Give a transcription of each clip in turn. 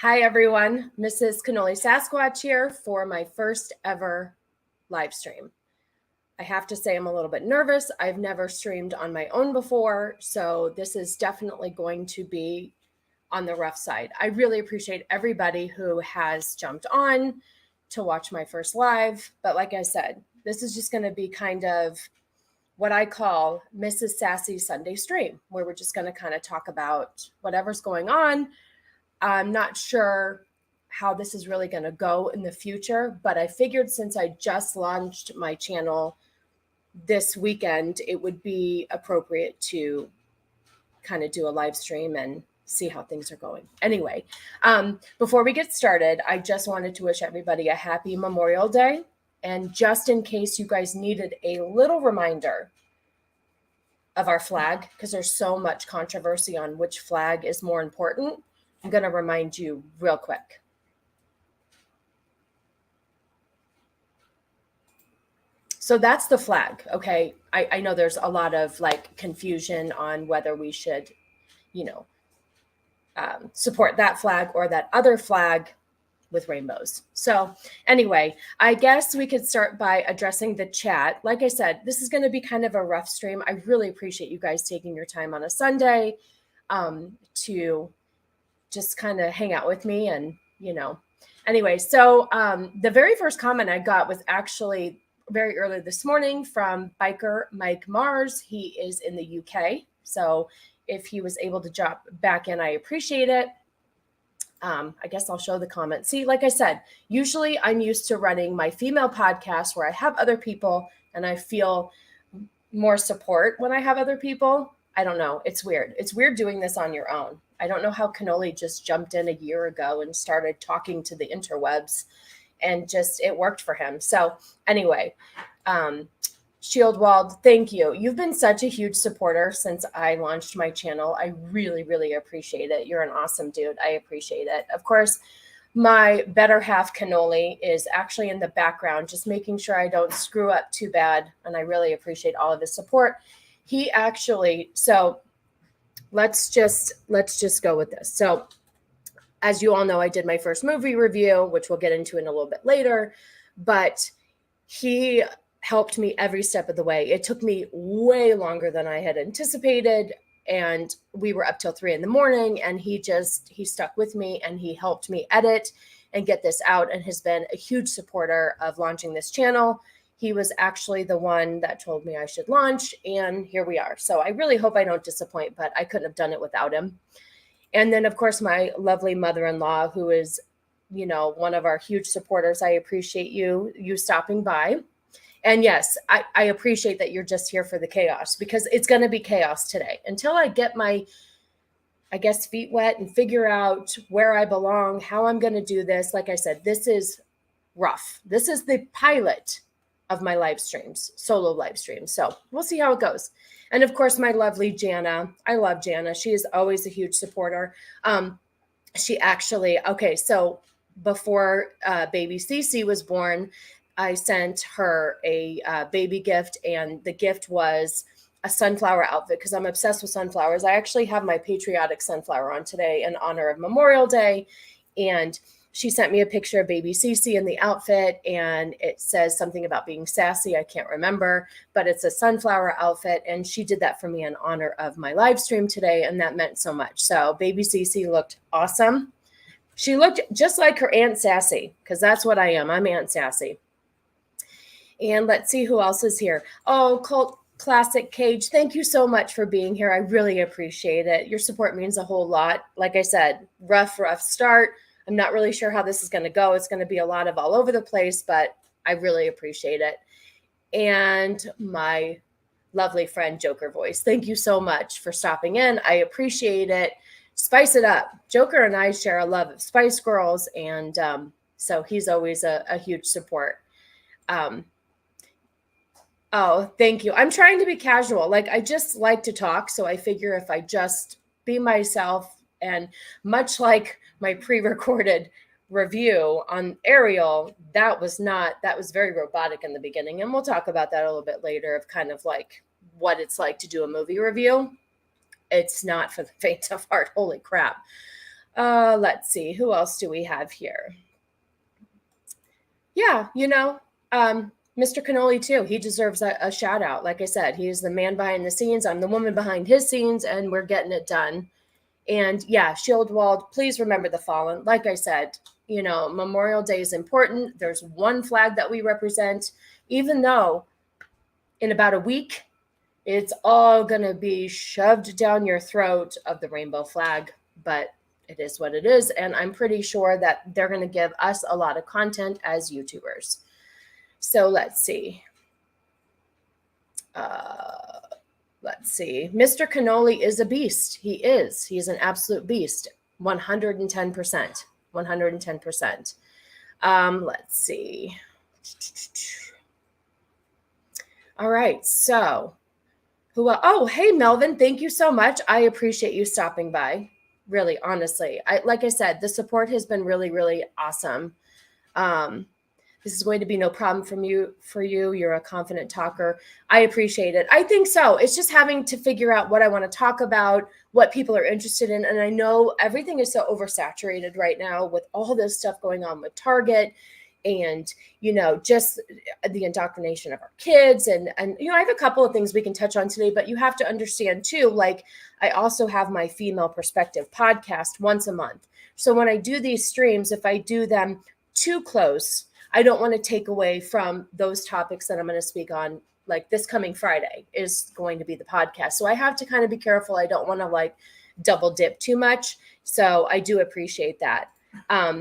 Hi, everyone. Mrs. Cannoli Sasquatch here for my first ever live stream. I have to say I'm a little bit nervous. I've never streamed on my own before, so this is definitely going to be on the rough side. I really appreciate everybody who has jumped on to watch my first live, but like I said, this is just going to be kind of what I call Mrs. Sassy Sunday stream, where we're just going to kind of talk about whatever's going on. I'm not sure how this is really going to go in the future, but I figured since I just launched my channel this weekend, it would be appropriate to kind of do a live stream and see how things are going. Anyway, before we get started, I just wanted to wish everybody a happy Memorial Day. And just in case you guys needed a little reminder of our flag, because there's so much controversy on which flag is more important, I'm going to remind you real quick. So that's the flag, okay? I know there's a lot of confusion on whether we should, support that flag or that other flag with rainbows. So anyway, I guess we could start by addressing the chat. Like I said, this is going to be kind of a rough stream. I really appreciate you guys taking your time on a Sunday to just kind of hang out with me. And, anyway, so the very first comment I got was actually very early this morning from Biker Mike Mars. He is in the UK. So if he was able to jump back in, I appreciate it. I guess I'll show the comment. See, like I said, usually I'm used to running my female podcast where I have other people and I feel more support when I have other people. I don't know. It's weird. It's weird doing this on your own. I don't know how Cannoli just jumped in a year ago and started talking to the interwebs and just it worked for him. So anyway, Shieldwald, thank you. You've been such a huge supporter since I launched my channel. I really, really appreciate it. You're an awesome dude. I appreciate it. Of course, my better half Cannoli is actually in the background, just making sure I don't screw up too bad. And I really appreciate all of his support. He actually, so let's just go with this. So as you all know, I did my first movie review, which we'll get into in a little bit later, but he helped me every step of the way. It took me way longer than I had anticipated. And we were up till 3 a.m. and he stuck with me and he helped me edit and get this out and has been a huge supporter of launching this channel. He was actually the one that told me I should launch, and here we are. So I really hope I don't disappoint, but I couldn't have done it without him. And then, of course, my lovely mother-in-law, who is, one of our huge supporters. I appreciate you stopping by. And yes, I appreciate that you're just here for the chaos, because it's going to be chaos today. Until I get my, feet wet and figure out where I belong, how I'm going to do this. Like I said, this is rough. This is the pilot of my live streams, solo live streams. So we'll see how it goes. And of course, my lovely Jana. I love Jana. She is always a huge supporter. She actually, so before baby Cece was born, I sent her a baby gift, and the gift was a sunflower outfit because I'm obsessed with sunflowers. I actually have my patriotic sunflower on today in honor of Memorial Day, and she sent me a picture of baby Cece in the outfit, and it says something about being sassy. I can't remember, but it's a sunflower outfit, and she did that for me in honor of my live stream today, and that meant so much. So baby Cece looked awesome. She looked just like her Aunt Sassy, because that's what I am. I'm Aunt Sassy. And let's see who else is here. Oh, Cult Classic Cage, thank you so much for being here. I really appreciate it. Your support means a whole lot. Like I said, rough start. I'm not really sure how this is going to go. It's going to be a lot of all over the place, but I really appreciate it. And my lovely friend Joker Voice, thank you so much for stopping in. I appreciate it. Spice it up. Joker and I share a love of Spice Girls, and so he's always a huge support. Oh, thank you. I'm trying to be casual. I just like to talk, so I figure if I just be myself, and much like my pre-recorded review on Ariel, that was very robotic in the beginning. And we'll talk about that a little bit later, of kind of what it's like to do a movie review. It's not for the faint of heart. Holy crap. Let's see. Who else do we have here? Yeah, Mr. Cannoli too. He deserves a shout out. Like I said, he's the man behind the scenes. I'm the woman behind his scenes, and we're getting it done. And yeah, Shieldwald, please remember the fallen. Like I said, Memorial Day is important. There's one flag that we represent, even though in about a week, it's all going to be shoved down your throat of the rainbow flag. But it is what it is. And I'm pretty sure that they're going to give us a lot of content as YouTubers. So let's see. Mr. Cannoli is a beast. He is. He's an absolute beast. 110%. 110%. Let's see. All right. So hey, Melvin, thank you so much. I appreciate you stopping by. Really, honestly. Like I said, the support has been really, really awesome. This is going to be no problem for you. You're a confident talker. I appreciate it. I think so. It's just having to figure out what I want to talk about, what people are interested in. And I know everything is so oversaturated right now with all this stuff going on with Target and, just the indoctrination of our kids. And I have a couple of things we can touch on today, but you have to understand too, like I also have my Female Perspective podcast once a month. So when I do these streams, if I do them too close, I don't want to take away from those topics that I'm going to speak on. Like this coming Friday is going to be the podcast. So I have to kind of be careful. I don't want to double dip too much. So I do appreciate that. I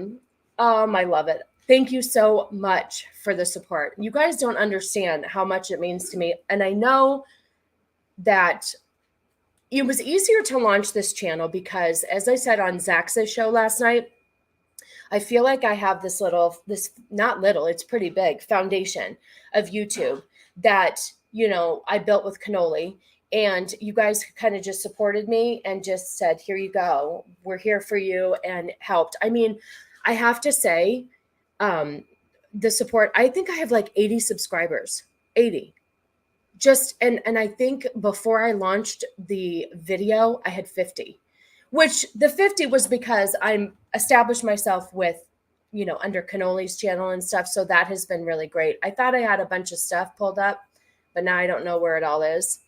love it. Thank you so much for the support. You guys don't understand how much it means to me. And I know that it was easier to launch this channel because, as I said on Zach's show last night, I feel like I have this not little, it's pretty big foundation of YouTube that, I built with Cannoli, and you guys kind of just supported me and just said, here you go. We're here for you, and helped. I mean, I have to say, the support, I think I have 80 subscribers, 80. And I think before I launched the video, I had 50. Which the 50 was because I'm established myself with, under Cannoli's channel and stuff. So that has been really great. I thought I had a bunch of stuff pulled up, but now I don't know where it all is.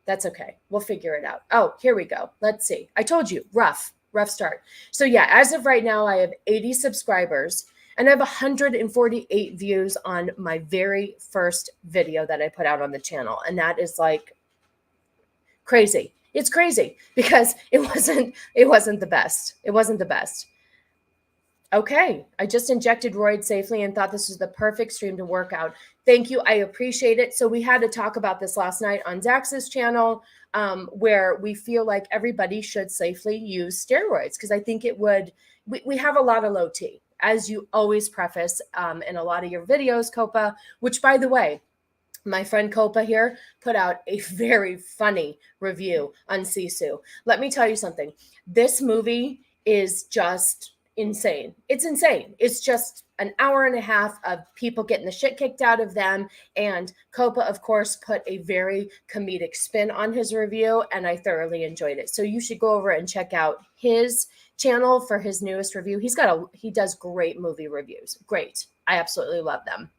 That's okay. We'll figure it out. Oh, here we go. Let's see. I told you, rough start. So yeah, as of right now, I have 80 subscribers and I have 148 views on my very first video that I put out on the channel. And that is crazy. It's crazy because it wasn't the best. It wasn't the best. Okay. I just injected roid safely and thought this was the perfect stream to work out. Thank you. I appreciate it. So we had to talk about this last night on Zax's channel, where we feel like everybody should safely use steroids. Cause I think we have a lot of low T, as you always preface, in a lot of your videos, Copa, which by the way, my friend Copa here put out a very funny review on Sisu. Let me tell you something. This movie is just insane. It's insane. It's just an hour and a half of people getting the shit kicked out of them. And Copa, of course, put a very comedic spin on his review, and I thoroughly enjoyed it. So you should go over and check out his channel for his newest review. He does great movie reviews. Great. I absolutely love them.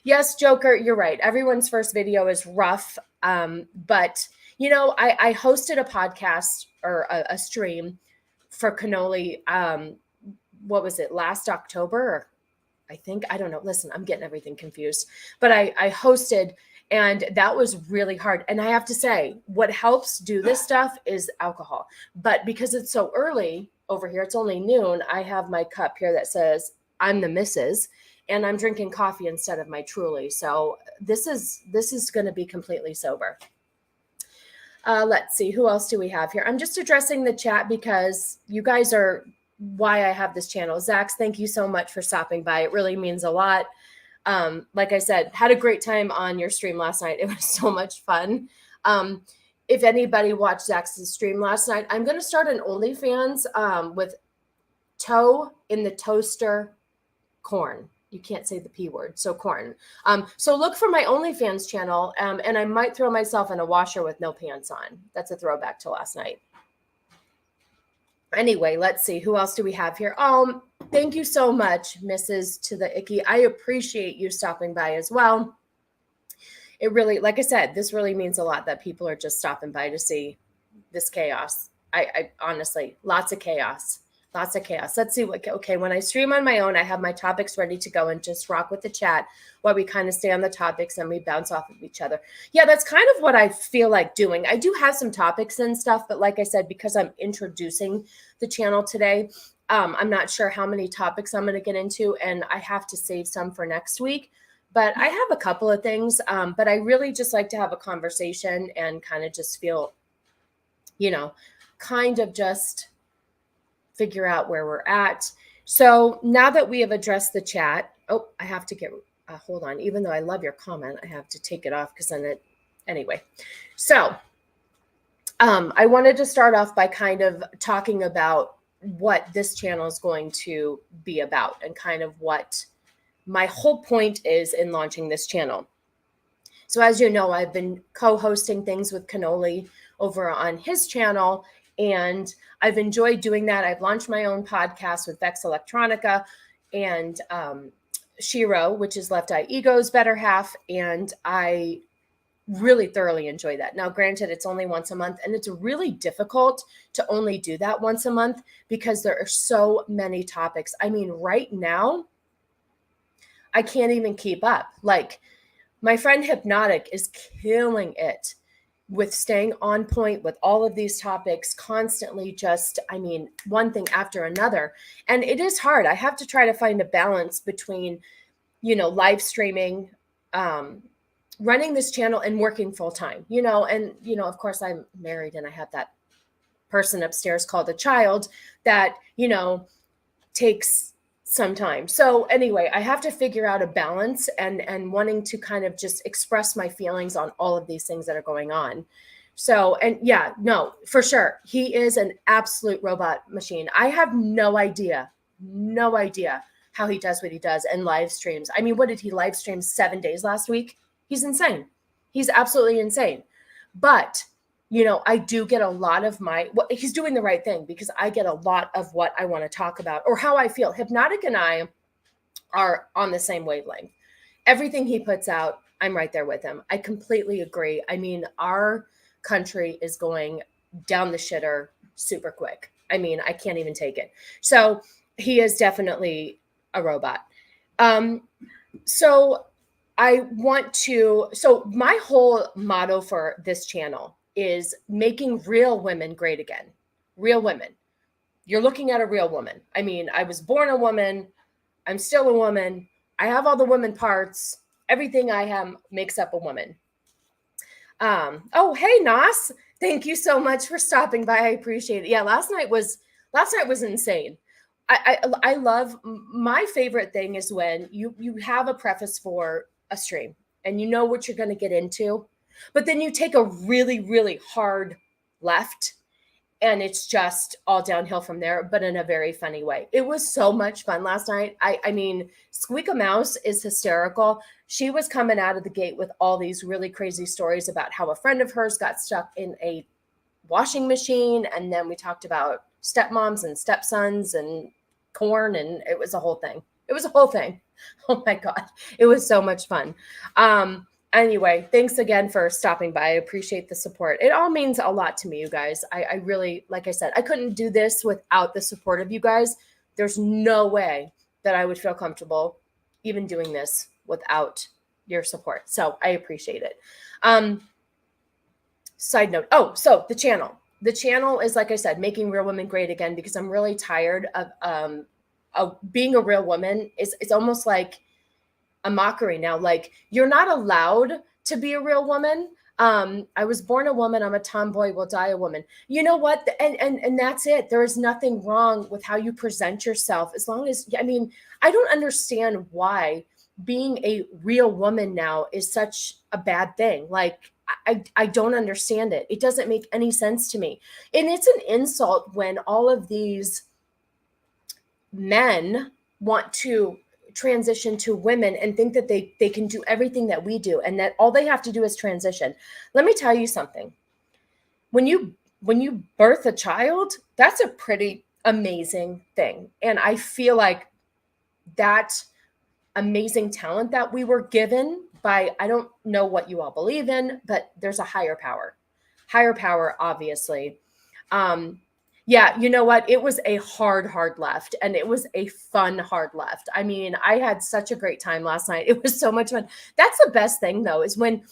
Yes, Joker, you're right. Everyone's first video is rough. But, I hosted a podcast or a stream for Cannoli. What was it, last October? Or I think, I don't know. Listen, I'm getting everything confused. But I hosted, and that was really hard. And I have to say, what helps do this stuff is alcohol. But because it's so early over here, it's only noon, I have my cup here that says, I'm the missus. And I'm drinking coffee instead of my Truly. So this is going to be completely sober. Let's see. Who else do we have here? I'm just addressing the chat because you guys are why I have this channel. Zach, thank you so much for stopping by. It really means a lot. Like I said, had a great time on your stream last night. It was so much fun. If anybody watched Zach's stream last night, I'm going to start an OnlyFans with toe in the toaster corn. You can't say the P word. So corn. So look for my OnlyFans channel. And I might throw myself in a washer with no pants on. That's a throwback to last night. Anyway, let's see. Who else do we have here? Thank you so much, Mrs. to the Icky. I appreciate you stopping by as well. It really, like I said, this really means a lot that people are just stopping by to see this chaos. I honestly, lots of chaos. Lots of chaos. Let's see okay, when I stream on my own, I have my topics ready to go and just rock with the chat while we kind of stay on the topics and we bounce off of each other. Yeah, that's kind of what I feel like doing. I do have some topics and stuff, but like I said, because I'm introducing the channel today, I'm not sure how many topics I'm going to get into, and I have to save some for next week. But I have a couple of things, but I really just like to have a conversation and kind of just feel, kind of just figure out where we're at. So now that we have addressed the chat, I have to get, hold on. Even though I love your comment, I have to take it off because then anyway. So I wanted to start off by kind of talking about what this channel is going to be about and kind of what my whole point is in launching this channel. So as you know, I've been co-hosting things with Cannoli over on his channel, and I've enjoyed doing that. I've launched my own podcast with Vex Electronica and Shiro, which is Left Eye Ego's better half, and I really thoroughly enjoy that. Now, granted, it's only once a month, and it's really difficult to only do that once a month because there are so many topics. I mean, right now, I can't even keep up. Like, my friend Hypnotic is killing it with staying on point with all of these topics, constantly just, one thing after another. And it is hard. I have to try to find a balance between, live streaming, running this channel and working full time, and, of course I'm married and I have that person upstairs called a child that, takes some time. So anyway, I have to figure out a balance and wanting to kind of just express my feelings on all of these things that are going on. So, and yeah, no, for sure. He is an absolute robot machine. I have no idea how he does what he does and live streams. I mean, what did he live stream 7 days last week? He's insane. He's absolutely insane. But I do get a lot of he's doing the right thing because I get a lot of what I want to talk about or how I feel. Hypnotic and I are on the same wavelength. Everything he puts out, I'm right there with him. I completely agree. I mean, our country is going down the shitter super quick. I mean, I can't even take it. So he is definitely a robot. So my whole motto for this channel is making real women great again. Real women. You're looking at a real woman. I mean, I was born a woman. I'm still a woman. I have all the woman parts. Everything I have makes up a woman. Hey, Nas. Thank you so much for stopping by. I appreciate it. Yeah, last night was insane. I love, my favorite thing is when you have a preface for a stream and you know what you're going to get into, but then you take a really, really hard left and it's just all downhill from there, but in a very funny way. It was so much fun last night. I mean, Squeak Mouse is hysterical. She was coming out of the gate with all these really crazy stories about how a friend of hers got stuck in a washing machine. And then we talked about stepmoms and stepsons and corn, and it was a whole thing. Oh my God. It was so much fun. Anyway, thanks again for stopping by. I appreciate the support. It all means a lot to me, you guys. I really, like I said, I couldn't do this without the support of you guys. There's no way that I would feel comfortable even doing this without your support. So I appreciate it. Side note. So the channel. The channel is, like I said, making real women great again, because I'm really tired of being a real woman. It's almost like a mockery now. Like, you're not allowed to be a real woman. I was born a woman. I'm a tomboy, will die a woman. You know what? And that's it. There is nothing wrong with how you present yourself, as long as, I don't understand why being a real woman now is such a bad thing. Like, I don't understand it. It doesn't make any sense to me. And it's an insult when all of these men want to transition to women and think that they can do everything that we do and that all they have to do is transition. Let me tell you something. When you birth a child, that's a pretty amazing thing. And I feel like that amazing talent that we were given by, I don't know what you all believe in, but there's a higher power, obviously. Um, yeah, you know what? It was a hard left, and it was a fun hard left. I mean, I had such a great time last night. It was so much fun. That's the best thing though, is when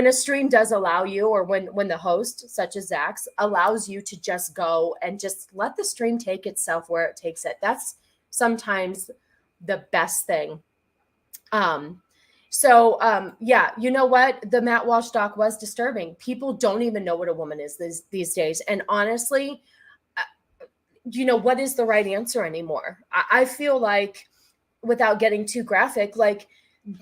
a stream does allow you, or when the host, such as Zach's, allows you to just go and just let the stream take itself where it takes it. That's sometimes the best thing. Yeah, you know what? The Matt Walsh doc was disturbing. People don't even know what a woman is these days. And honestly, what is the right answer anymore? I feel like, without getting too graphic, like,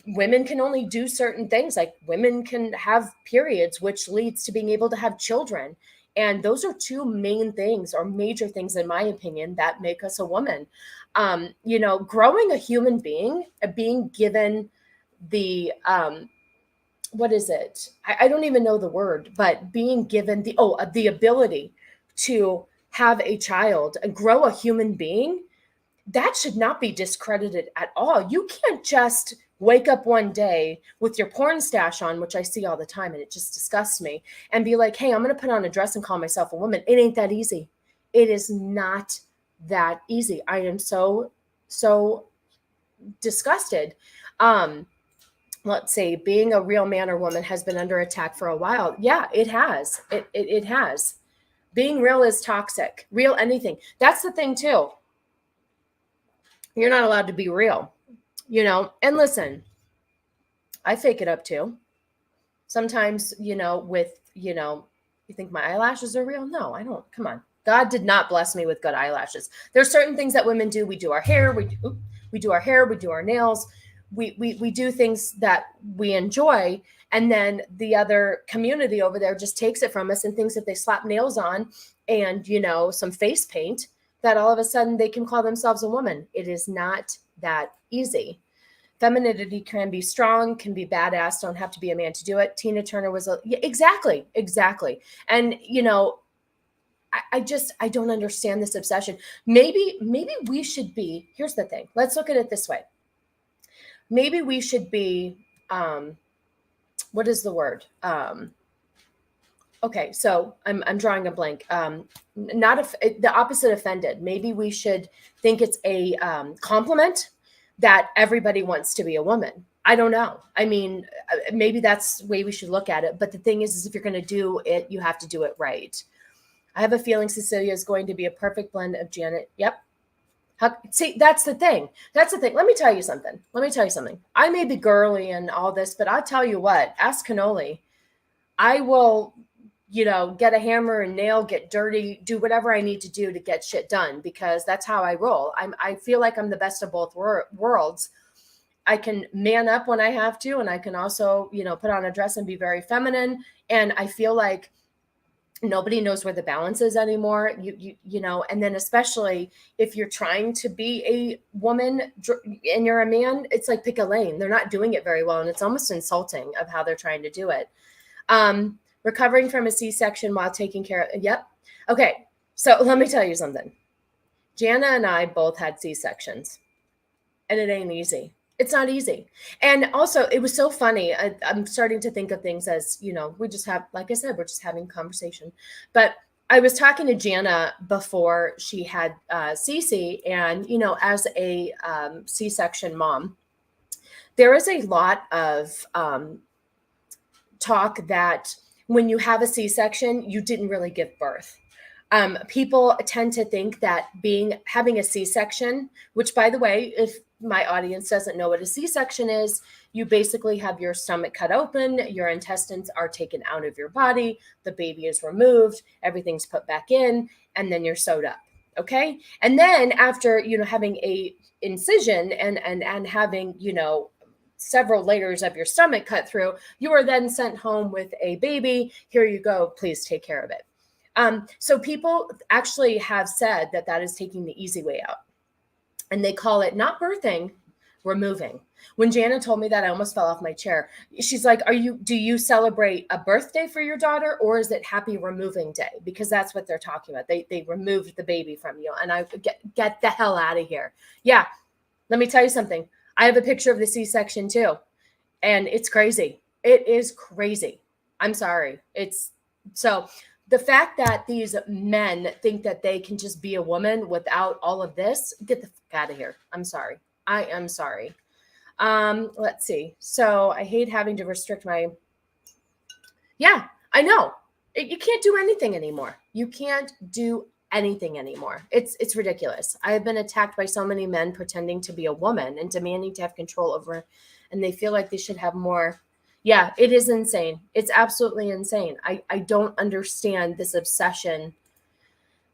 women can only do certain things. Like, women can have periods, which leads to being able to have children. And those are two main things, or major things, in my opinion, that make us a woman. Growing a human being, being given the, what is it? I don't even know the word, but being given the ability to have a child and grow a human being, that should not be discredited at all. You can't just wake up one day with your porn stash on, which I see all the time, and it just disgusts me, and be like, hey, I'm going to put on a dress and call myself a woman. It ain't that easy. It is not that easy. I am so disgusted. Let's see, being a real man or woman has been under attack for a while. Yeah, it has. It has. Being real is toxic. Real anything. That's the thing too. You're not allowed to be real, and listen, I fake it up too. Sometimes, you think my eyelashes are real? No, I don't. Come on. God did not bless me with good eyelashes. There's certain things that women do. We do our hair, we do our hair, we do our nails. We do things that we enjoy, and then the other community over there just takes it from us and thinks if they slap nails on and, some face paint, that all of a sudden they can call themselves a woman. It is not that easy. Femininity can be strong, can be badass, don't have to be a man to do it. Tina Turner was exactly. And, I don't understand this obsession. Maybe we should be, here's the thing. Let's look at it this way. Maybe we should be, what is the word? Okay, so I'm drawing a blank. The opposite, offended. Maybe we should think it's a compliment that everybody wants to be a woman. I don't know. I mean, maybe that's the way we should look at it. But the thing is if you're going to do it, you have to do it right. I have a feeling Cecilia is going to be a perfect blend of Janet. Yep. See, that's the thing. Let me tell you something. I may be girly and all this, but I'll tell you what, ask Cannoli. I will, get a hammer and nail, get dirty, do whatever I need to do to get shit done, because that's how I roll. I feel like I'm the best of both worlds. I can man up when I have to, and I can also, put on a dress and be very feminine. And I feel like nobody knows where the balance is anymore. And then especially if you're trying to be a woman and you're a man, it's like, pick a lane. They're not doing it very well. And it's almost insulting of how they're trying to do it. Recovering from a C-section while taking care of, yep. Okay. So let me tell you something. Jana and I both had C-sections, and it ain't easy. It's not easy. And also, it was so funny. I'm starting to think of things as, we just have, like I said, we're just having conversation. But I was talking to Jana before she had Cece, and, as a C-section mom, there is a lot of talk that when you have a C-section, you didn't really give birth. People tend to think that having a C-section, which, by the way, if my audience doesn't know what a C-section is, you basically have your stomach cut open, your intestines are taken out of your body, the baby is removed, everything's put back in, and then you're sewed up. Okay. And then after, having a incision and having, several layers of your stomach cut through, you are then sent home with a baby. Here you go. Please take care of it. So people actually have said that is taking the easy way out. And they call it not birthing, removing. When Jana told me that, I almost fell off my chair. She's like, do you celebrate a birthday for your daughter, or is it happy removing day? Because that's what they're talking about. They removed the baby from you. And I get the hell out of here. Yeah. Let me tell you something. I have a picture of the C-section too. And it's crazy. It is crazy. I'm sorry. So the fact that these men think that they can just be a woman without all of this, get the fuck out of here. I'm sorry. I am sorry. Let's see. So I hate having to restrict yeah, I know. You can't do anything anymore. You can't do anything anymore. It's ridiculous. I have been attacked by so many men pretending to be a woman and demanding to have control over, and they feel like they should have more. Yeah, it is insane. It's absolutely insane. I don't understand this obsession.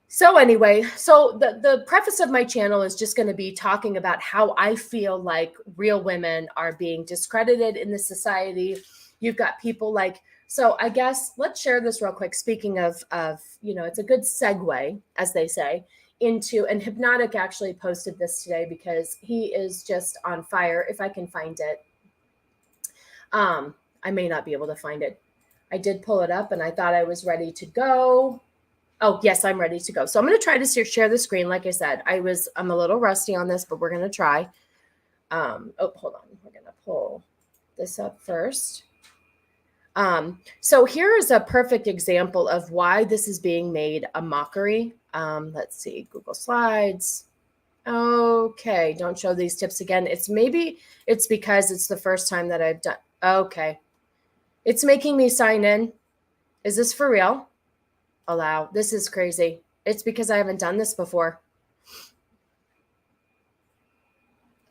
So anyway, so the preface of my channel is just going to be talking about how I feel like real women are being discredited in the society. You've got people like, so I guess let's share this real quick. Speaking of, it's a good segue, as they say, into, and Hypnotic actually posted this today because he is just on fire. If I can find it. I may not be able to find it. I did pull it up and I thought I was ready to go. Oh, yes, I'm ready to go. So I'm going to try to share the screen. Like I said, I'm a little rusty on this, but we're going to try. Hold on. We're going to pull this up first. So here is a perfect example of why this is being made a mockery. Let's see, Google Slides. Okay, don't show these tips again. It's because it's the first time that I've done. Okay. It's making me sign in. Is this for real? Allow. This is crazy. It's because I haven't done this before.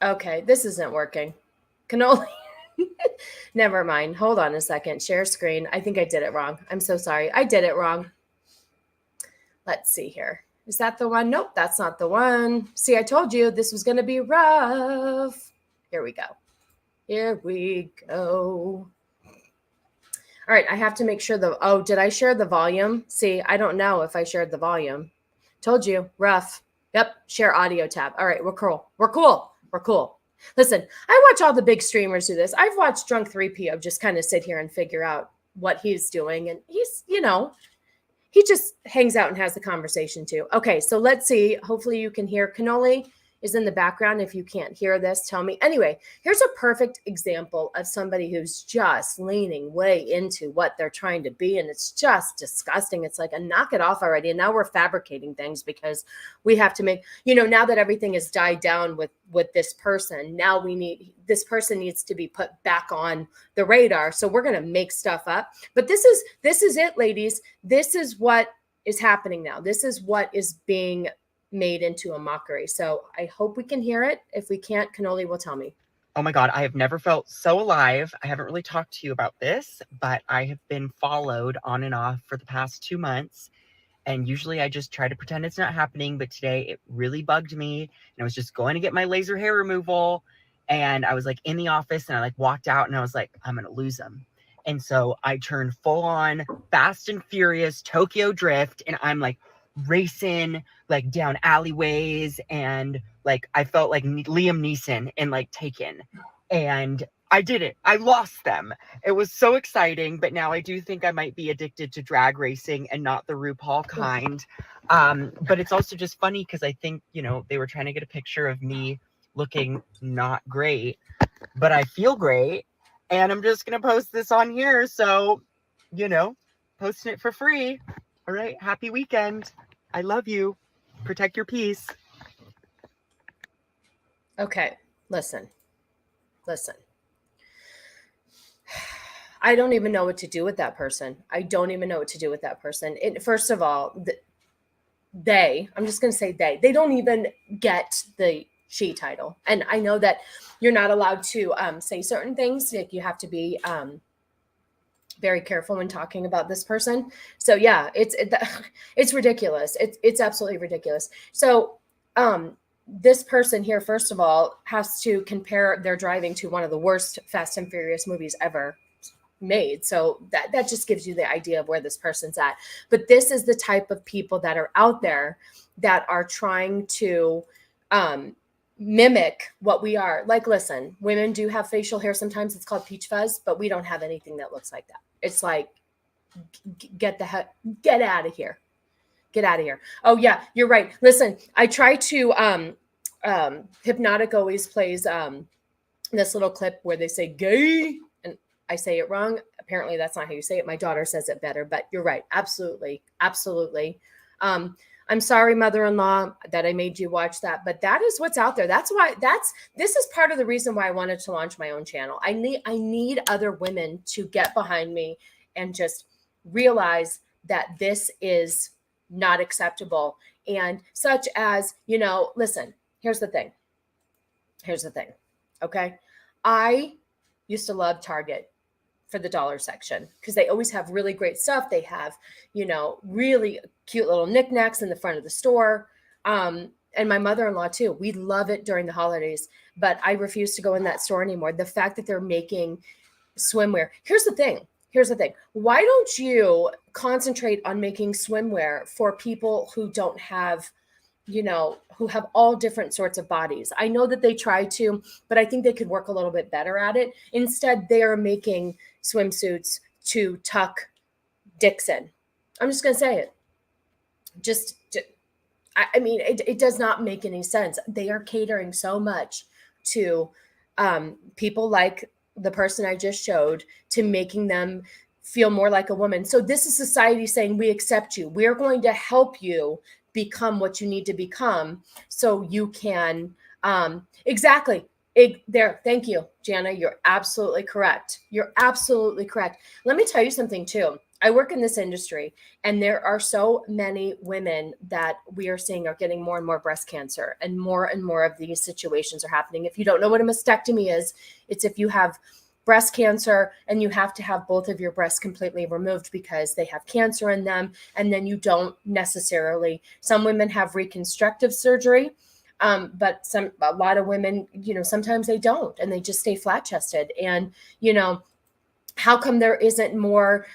Okay, this isn't working. Cannoli. Never mind. Hold on a second. Share screen. I think I did it wrong. I'm so sorry. I did it wrong. Let's see here. Is that the one? Nope, that's not the one. See, I told you this was going to be rough. Here we go. Here we go. All right, I have to make sure did I share the volume? See, I don't know if I shared the volume. Told you, rough. Yep, share audio tab. All right, we're cool. We're cool. We're cool. Listen, I watch all the big streamers do this. I've watched Drunk 3PO just kind of sit here and figure out what he's doing. And he's, he just hangs out and has the conversation too. Okay, so let's see. Hopefully you can hear. Cannoli is in the background. If you can't hear this, tell me. Anyway, here's a perfect example of somebody who's just leaning way into what they're trying to be. And it's just disgusting. It's like, knock it off already. And now we're fabricating things because we have to make, now that everything has died down with this person, now this person needs to be put back on the radar. So we're going to make stuff up. But this is it, ladies. This is what is happening now. This is what is being made into a mockery. So I hope we can hear it. If we can't, Cannoli will tell me. Oh my God, I have never felt so alive. I haven't really talked to you about this, but I have been followed on and off for the past 2 months. And usually I just try to pretend it's not happening. But today it really bugged me. And I was just going to get my laser hair removal. And I was like in the office and I walked out and I was like, I'm going to lose them. And so I turned full on Fast and Furious Tokyo Drift. And I'm like racing down alleyways, and I felt like Liam Neeson in Taken, and I did it. I lost them. It was so exciting, but now I do think I might be addicted to drag racing and not the RuPaul kind. But it's also just funny because I think, they were trying to get a picture of me looking not great, but I feel great, and I'm just going to post this on here. So, posting it for free. All right. Happy weekend. I love you. Protect your peace. Okay. Listen. I don't even know what to do with that person. First of all, I'm just going to say they don't even get the she title. And I know that you're not allowed to say certain things. Like you have to be very careful when talking about this person. So yeah, it's ridiculous. It's absolutely ridiculous. So this person here, first of all, has to compare their driving to one of the worst Fast and Furious movies ever made. So that just gives you the idea of where this person's at. But this is the type of people that are out there that are trying to mimic what we are. Like, listen, women do have facial hair. Sometimes it's called peach fuzz, but we don't have anything that looks like that. It's like, get out of here. Get out of here. Oh yeah, you're right. Listen, I try to, Hypnotic always plays, this little clip where they say gay, and I say it wrong. Apparently that's not how you say it. My daughter says it better, but you're right. Absolutely. Absolutely. I'm sorry, mother-in-law, that I made you watch that, but that is what's out there. This is part of the reason why I wanted to launch my own channel. I need other women to get behind me and just realize that this is not acceptable. And such as, listen, here's the thing. Okay. I used to love Target for the dollar section because they always have really great stuff. They have, really cute little knickknacks in the front of the store. And my mother-in-law too. We love it during the holidays, but I refuse to go in that store anymore. The fact that they're making swimwear. Here's the thing. Why don't you concentrate on making swimwear for people who don't have, who have all different sorts of bodies? I know that they try to, but I think they could work a little bit better at it. Instead, they are making swimsuits to tuck dicks in. I'm just going to say it. It does not make any sense. They are catering so much to people like the person I just showed, to making them feel more like a woman. So this is society saying, we accept you. We're going to help you become what you need to become so you can, exactly. Thank you, Jana. You're absolutely correct. Let me tell you something too. I work in this industry, and there are so many women that we are seeing are getting more and more breast cancer, and more of these situations are happening. If you don't know what a mastectomy is, it's if you have breast cancer and you have to have both of your breasts completely removed because they have cancer in them. And then you don't necessarily, some women have reconstructive surgery. But a lot of women, sometimes they don't, and they just stay flat chested. And, how come there isn't more,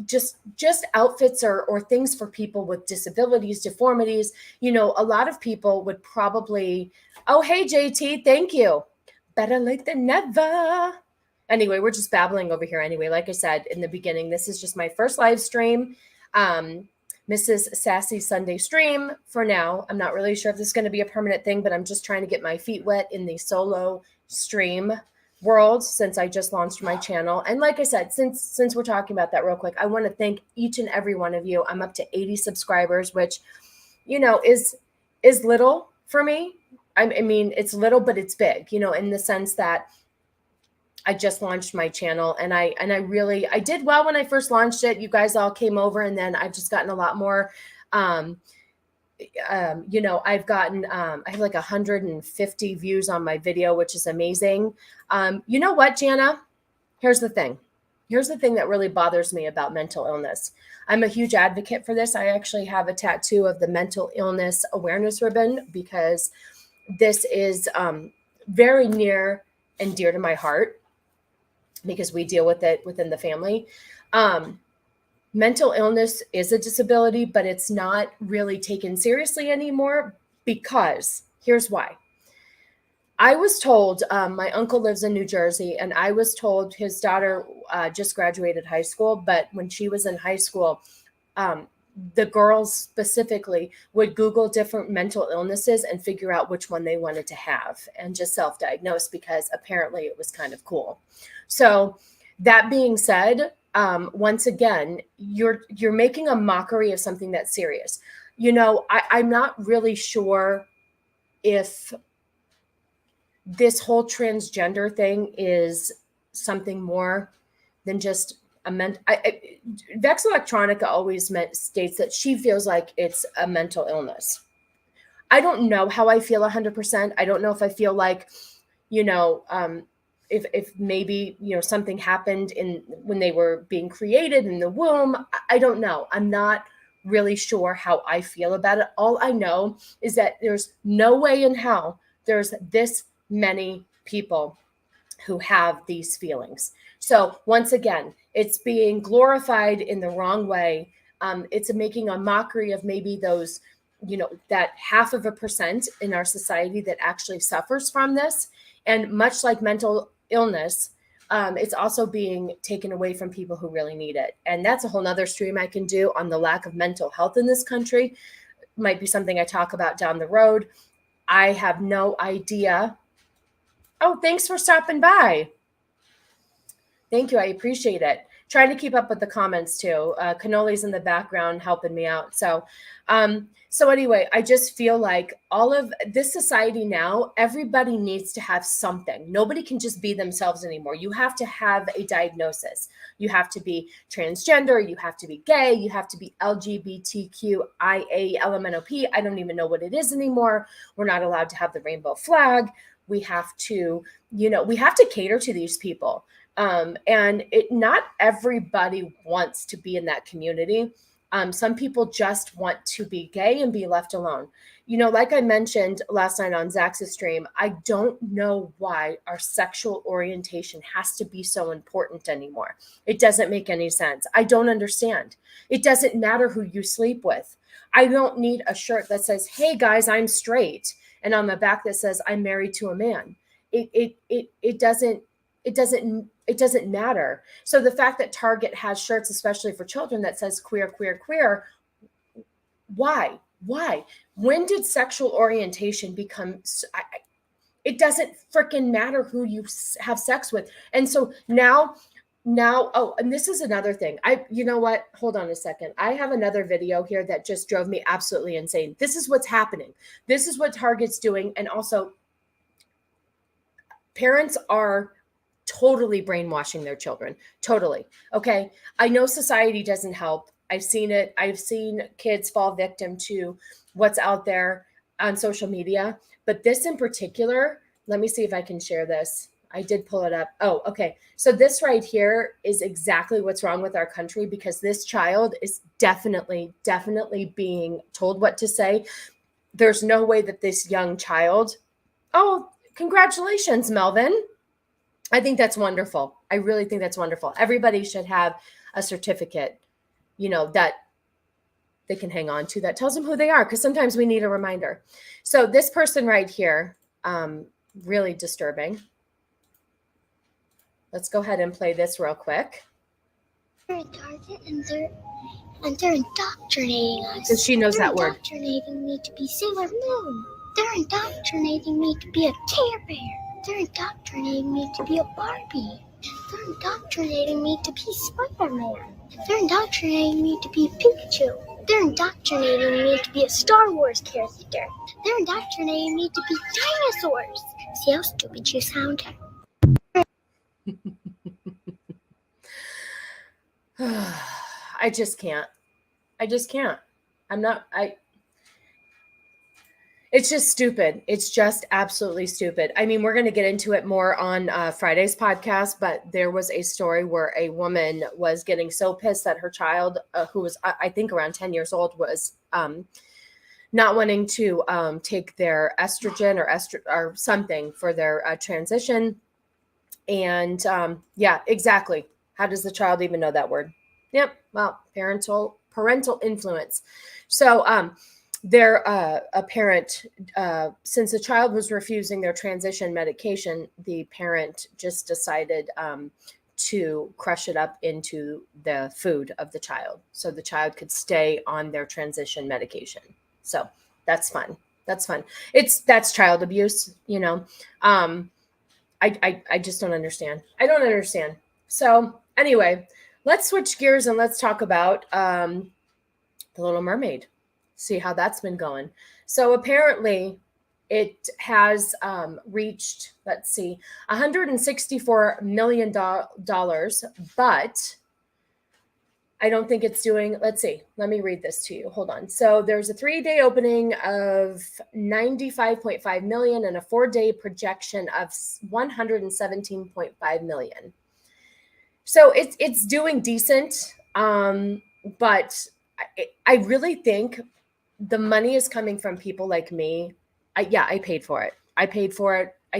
just outfits or things for people with disabilities, deformities? A lot of people would probably, oh, hey, JT, thank you. Better late than never. Anyway, we're just babbling over here. Anyway, like I said in the beginning, this is just my first live stream. Mrs. Sassy Sunday stream for now. I'm not really sure if this is going to be a permanent thing, but I'm just trying to get my feet wet in the solo stream world since I just launched my channel. And like I said, since we're talking about that real quick, I want to thank each and every one of you. I'm up to 80 subscribers, which, is little for me. I mean, it's little, but it's big, in the sense that I just launched my channel, and I did well when I first launched it. You guys all came over, and then I've just gotten a lot more, I've gotten, I have like 150 views on my video, which is amazing. You know what, Jana? Here's the thing that really bothers me about mental illness. I'm a huge advocate for this. I actually have a tattoo of the mental illness awareness ribbon because this is very near and dear to my heart, because we deal with it within the family. Mental illness is a disability, but it's not really taken seriously anymore, because here's why. I was told, my uncle lives in New Jersey, and I was told his daughter just graduated high school, but when she was in high school, the girls specifically would Google different mental illnesses and figure out which one they wanted to have and just self-diagnose, because apparently it was kind of cool. So that being said, once again, you're making a mockery of something that's serious. I'm not really sure if this whole transgender thing is something more than just Vex Electronica always states that she feels like it's a mental illness. I don't know how I feel 100%. I don't know if I feel like, if maybe, something happened when they were being created in the womb. I don't know. I'm not really sure how I feel about it. All I know is that there's no way in hell there's this many people who have these feelings. So once again, it's being glorified in the wrong way. It's making a mockery of maybe those that 0.5% in our society that actually suffers from this. And much like mental illness, it's also being taken away from people who really need it. And that's a whole nother stream I can do on the lack of mental health in this country. Might be something I talk about down the road. I have no idea. Oh, thanks for stopping by. Thank you. I appreciate it. Trying to keep up with the comments too. Cannoli's in the background helping me out. So anyway, I just feel like all of this society now, everybody needs to have something. Nobody can just be themselves anymore. You have to have a diagnosis. You have to be transgender. You have to be gay. You have to be LGBTQIA LMNOP. I don't even know what it is anymore. We're not allowed to have the rainbow flag. We have to, we have to cater to these people. And not everybody wants to be in that community. Some people just want to be gay and be left alone. Like I mentioned last night on Zach's stream, I don't know why our sexual orientation has to be so important anymore. It doesn't make any sense. I don't understand. It doesn't matter who you sleep with. I don't need a shirt that says, "Hey guys, I'm straight," and on the back that says, "I'm married to a man." It doesn't matter. So the fact that Target has shirts, especially for children, that says queer, queer, queer, why? When did sexual orientation become, it doesn't freaking matter who you have sex with. And so now, oh, and this is another thing. You know what? Hold on a second. I have another video here that just drove me absolutely insane. This is what's happening. This is what Target's doing. And also, parents are totally brainwashing their children. Totally. Okay. I know society doesn't help. I've seen it. I've seen kids fall victim to what's out there on social media. But this in particular, let me see if I can share this. I did pull it up. Oh, okay. So this right here is exactly what's wrong with our country, because this child is definitely being told what to say. There's no way that this young child, oh, congratulations, Melvin. I think that's wonderful. I really think that's wonderful. Everybody should have a certificate, that they can hang on to that tells them who they are, because sometimes we need a reminder. So this person right here, really disturbing. Let's go ahead and play this real quick. They're at Target and they're indoctrinating us. Because she knows that word. They're indoctrinating me to be Sailor Moon. They're indoctrinating me to be a Care Bear. They're indoctrinating me to be a Barbie. They're indoctrinating me to be Spider-Man. They're indoctrinating me to be Pikachu. They're indoctrinating me to be a Star Wars character. They're indoctrinating me to be dinosaurs. See how stupid you sound? I just can't. It's just stupid. It's just absolutely stupid. I mean, we're going to get into it more on Friday's podcast, but there was a story where a woman was getting so pissed that her child, who was, I think, around 10 years old, was not wanting to take their estrogen or something for their transition. And yeah, exactly. How does the child even know that word? Yep. Well, parental influence. So a parent, since the child was refusing their transition medication, the parent just decided to crush it up into the food of the child so the child could stay on their transition medication. So that's fun. That's child abuse, I just don't understand. I don't understand. So anyway, let's switch gears and let's talk about The Little Mermaid. See how that's been going. So apparently it has reached, let's see, $164 million, but I don't think it's doing, let's see, let me read this to you. Hold on. So there's a 3-day opening of 95.5 million and a 4-day projection of 117.5 million. So it's doing decent. But I really think the money is coming from people like me. I paid for it. I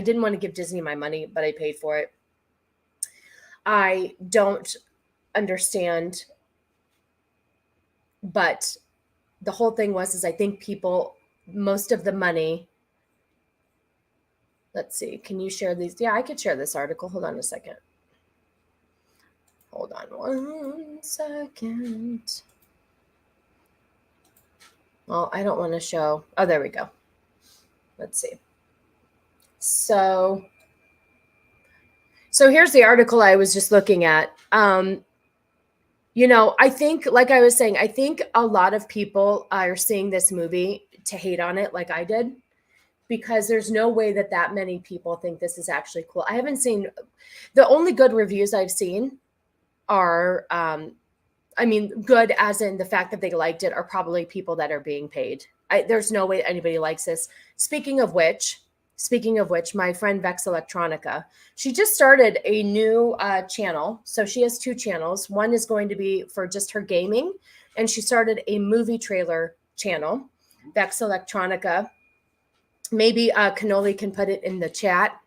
didn't want to give Disney my money, but I paid for it. I don't understand, but the whole thing was I think people, most of the money, let's see, can you share these? Yeah, I could share this article. Hold on a second. Hold on 1 second. Well, I don't want to show. Oh, there we go. Let's see. So here's the article I was just looking at. I think, like I was saying, I think a lot of people are seeing this movie to hate on it like I did, because there's no way that many people think this is actually cool. I haven't seen, the only good reviews I've seen are, good as in the fact that they liked it, are probably people that are being paid. There's no way anybody likes this. Speaking of which, my friend Vex Electronica, she just started a new channel. So she has 2 channels. One is going to be for just her gaming, and she started a movie trailer channel, Vex Electronica. Maybe Cannoli can put it in the chat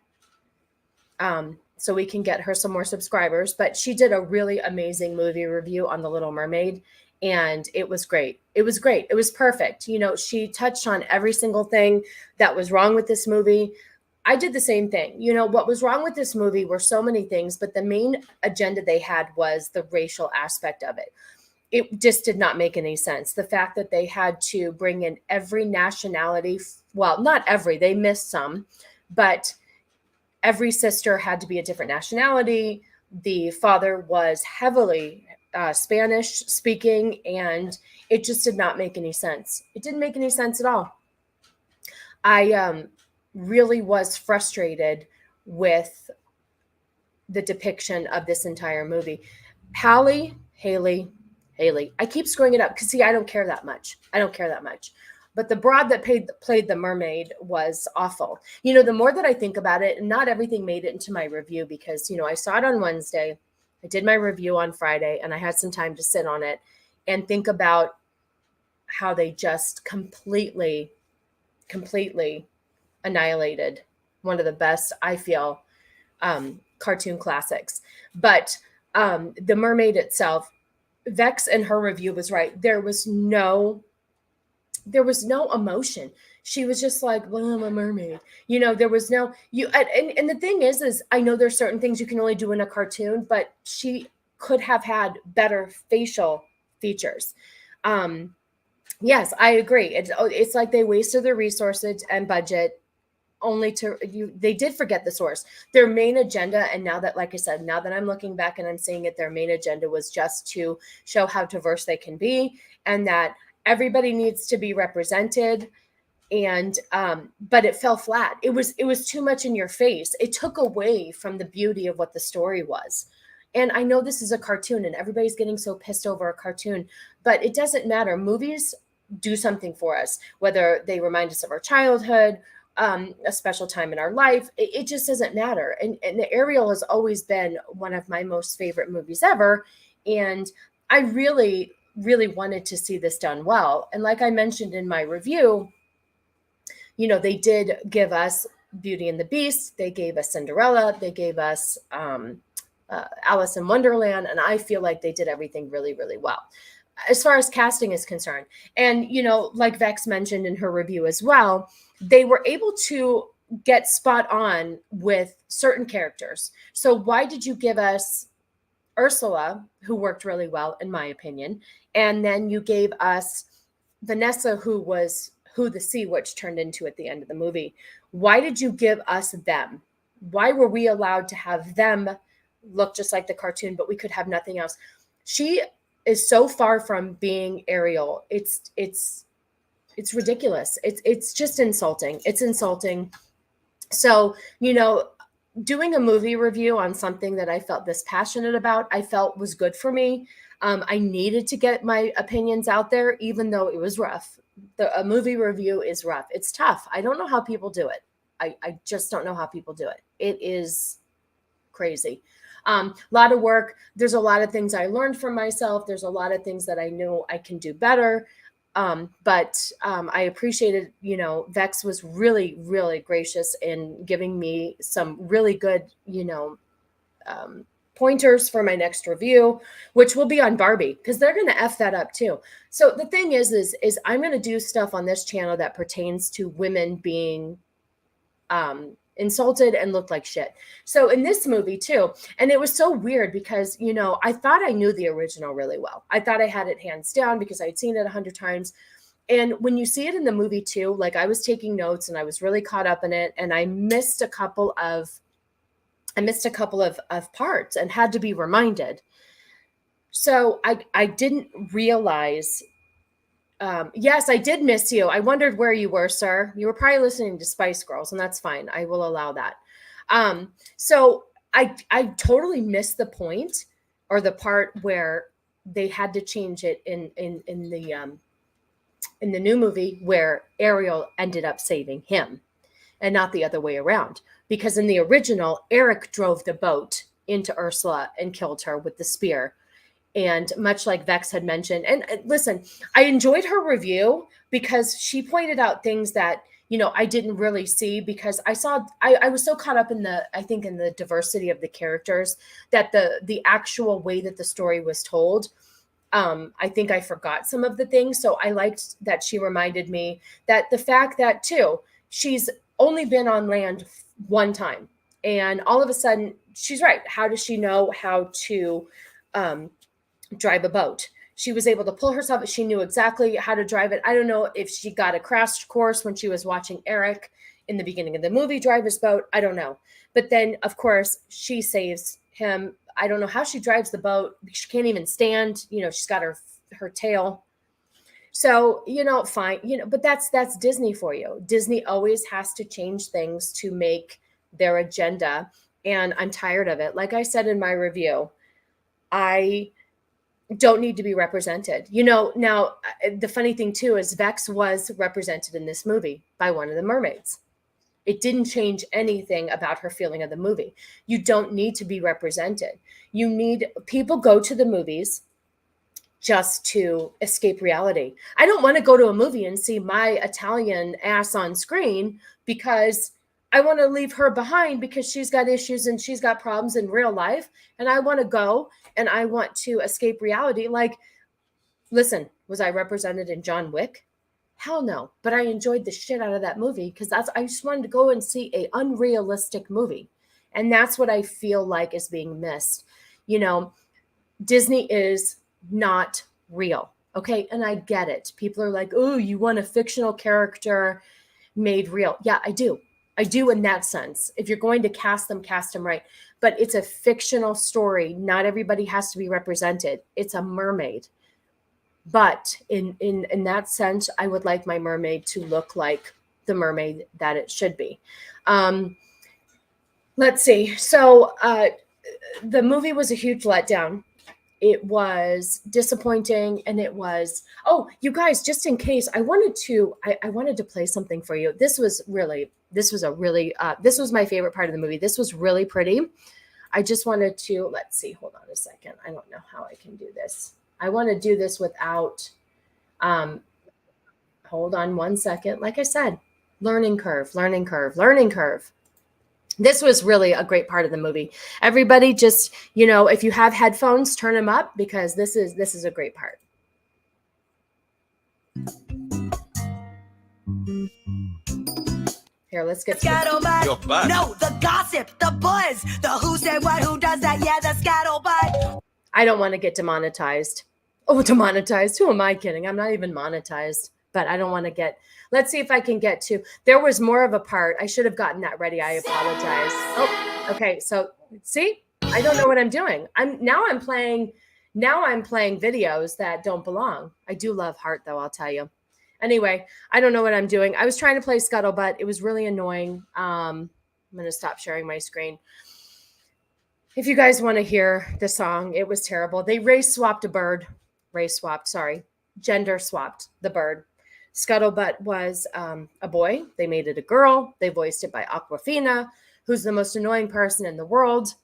so we can get her some more subscribers. But she did a really amazing movie review on The Little Mermaid, and it was great. It was great. It was perfect. She touched on every single thing that was wrong with this movie. I did the same thing. What was wrong with this movie were so many things, but the main agenda they had was the racial aspect of it. It just did not make any sense. The fact that they had to bring in every nationality, well, not every, they missed some, but every sister had to be a different nationality. The father was heavily Spanish speaking, and it just did not make any sense. It didn't make any sense at all. I really was frustrated with the depiction of this entire movie. Haley. I keep screwing it up because, see, I don't care that much. But the broad that played the mermaid was awful. The more that I think about it, and not everything made it into my review because, I saw it on Wednesday. I did my review on Friday, and I had some time to sit on it and think about how they just completely annihilated one of the best, I feel, cartoon classics. But the mermaid itself, Vex in her review was right. There was no emotion. She was just like, well, I'm a mermaid. There was no, and the thing is I know there's certain things you can only do in a cartoon, but she could have had better facial features. Yes, I agree. It's like they wasted their resources and budget only they did forget the source. Their main agenda, and now that, like I said, now that I'm looking back and I'm seeing it, their main agenda was just to show how diverse they can be and that everybody needs to be represented. And but it fell flat. It was too much in your face. It took away from the beauty of what the story was. And I know this is a cartoon and everybody's getting so pissed over a cartoon, but it doesn't matter. Movies do something for us, whether they remind us of our childhood, a special time in our life. It just doesn't matter. And Ariel has always been one of my most favorite movies ever. And I really, really wanted to see this done well. And like I mentioned in my review, they did give us Beauty and the Beast. They gave us Cinderella. They gave us Alice in Wonderland. And I feel like they did everything really, really well as far as casting is concerned. And, like Vex mentioned in her review as well, they were able to get spot on with certain characters. So why did you give us Ursula, who worked really well, in my opinion, and then you gave us Vanessa, who the Sea Witch turned into at the end of the movie? Why did you give us them? Why were we allowed to have them look just like the cartoon, but we could have nothing else? She is so far from being Ariel. It's ridiculous. It's just insulting. It's insulting. So, doing a movie review on something that I felt this passionate about, I felt was good for me. I needed to get my opinions out there, even though it was rough. A movie review is rough. It's tough. I don't know how people do it. I just don't know how people do it. It is crazy. A lot of work. There's a lot of things I learned from myself. There's a lot of things that I know I can do better. But I appreciated, Vex was really, really gracious in giving me some really good, pointers for my next review, which will be on Barbie, because they're going to F that up too. So the thing is I'm going to do stuff on this channel that pertains to women being insulted and looked like shit. So in this movie too, and it was so weird because, you know, I thought I knew the original really well. I thought I had it hands down because I'd seen it 100 times. And when you see it in the movie too, like I was taking notes and I was really caught up in it, and I missed a couple of parts and had to be reminded. So I didn't realize. Yes, I did miss you. I wondered where you were, sir. You were probably listening to Spice Girls, and that's fine. I will allow that. So I totally missed the point or the part where they had to change it in the new movie where Ariel ended up saving him and not the other way around. Because in the original, Eric drove the boat into Ursula and killed her with the spear. And much like Vex had mentioned, and listen, I enjoyed her review because she pointed out things that, you know, I didn't really see because I was so caught up in the diversity of the characters that the actual way that the story was told, I think I forgot some of the things. So I liked that she reminded me that the fact that too, she's only been on land one time, and all of a sudden she's right. How does she know how to, drive a boat? She was able to pull herself. She knew exactly how to drive it. I don't know if she got a crash course when she was watching Eric in the beginning of the movie drive his boat. I don't know. But then, of course, she saves him. I don't know how she drives the boat. She can't even stand. You know, she's got her tail. So, you know, fine. You know, but that's Disney for you. Disney always has to change things to make their agenda. And I'm tired of it. Like I said in my review, I don't need to be represented. You know, now the funny thing too is Vex was represented in this movie by one of the mermaids. It didn't change anything about her feeling of the movie. You don't need to be represented. People go to the movies just to escape reality. I don't want to go to a movie and see my Italian ass on screen because I want to leave her behind because she's got issues and she's got problems in real life. And I want to go and I want to escape reality. Like, listen, was I represented in John Wick? Hell no. But I enjoyed the shit out of that movie because I just wanted to go and see a unrealistic movie. And that's what I feel like is being missed. You know, Disney is not real. Okay. And I get it. People are like, oh, you want a fictional character made real. Yeah, I do. I do in that sense. If you're going to cast them right. But it's a fictional story. Not everybody has to be represented. It's a mermaid. But in that sense, I would like my mermaid to look like the mermaid that it should be. Let's see. So the movie was a huge letdown. It was disappointing, and it was, oh, you guys, just in case, I wanted to play something for you. This was my favorite part of the movie. This was really pretty. I just wanted to, let's see, hold on a second. I don't know how I can do this. I want to do this without, hold on one second. Like I said, learning curve. This was really a great part of the movie. Everybody just, you know, if you have headphones, turn them up because this is a great part. Here, let's get scuttlebutt. No, the gossip, the buzz, the who said what, who does that, yeah, the scuttlebutt. I don't want to get demonetized. Oh, demonetized? Who am I kidding? I'm not even monetized, but I don't want to get, let's see if I can get to, there was more of a part. I should have gotten that ready. I apologize. Oh, okay. So see, I don't know what I'm doing. I'm playing videos that don't belong. I do love Heart though, I'll tell you. Anyway, I don't know what I'm doing. I was trying to play Scuttlebutt. It was really annoying. I'm going to stop sharing my screen. If you guys want to hear the song, it was terrible. They gender swapped the bird. Scuttlebutt was a boy. They made it a girl. They voiced it by Aquafina, who's the most annoying person in the world.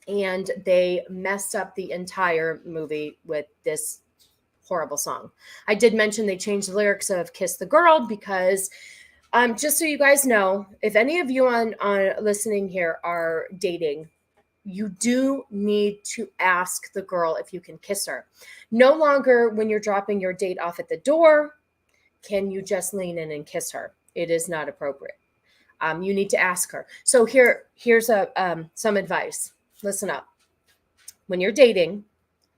And they messed up the entire movie with this horrible song. I did mention they changed the lyrics of Kiss the Girl because just so you guys know, if any of you on listening here are dating, You do need to ask the girl if you can kiss her. No longer when you're dropping your date off at the door, can you just lean in and kiss her? It is not appropriate. You need to ask her. So here's some advice. Listen up. When you're dating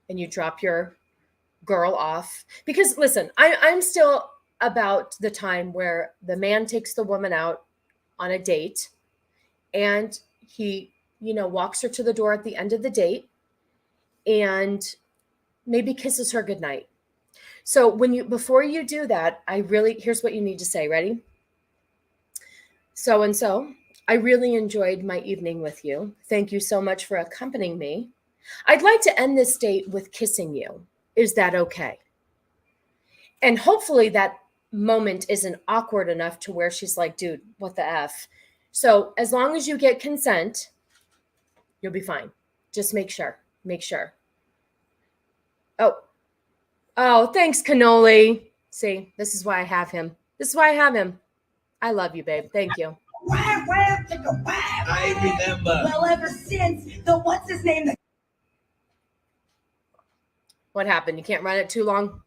and you drop your girl off, because listen, I'm still about the time where the man takes the woman out on a date and he, walks her to the door at the end of the date and maybe kisses her goodnight. So before you do that, here's what you need to say. Ready? So and so, I really enjoyed my evening with you. Thank you so much for accompanying me. I'd like to end this date with kissing you. Is that okay? And hopefully that moment isn't awkward enough to where she's like, dude, what the F? So as long as you get consent, you'll be fine. Just make sure. Oh, thanks, Cannoli. See, this is why I have him. I love you, babe. Thank you. I remember. Well, ever since the what's his name? What happened? You can't run it too long?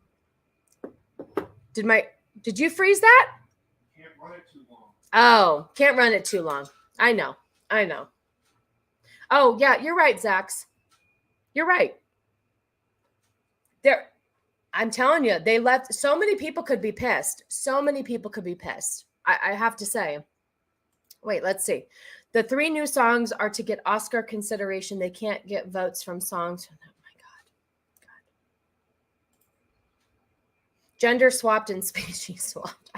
Did you freeze that? Can't run it too long. Oh, can't run it too long. I know. Oh, yeah, you're right, Zax. You're right. I'm telling you, they left. So many people could be pissed. I have to say. Wait, let's see. The 3 new songs are to get Oscar consideration. They can't get votes from songs. Oh my God. Gender swapped and species swapped.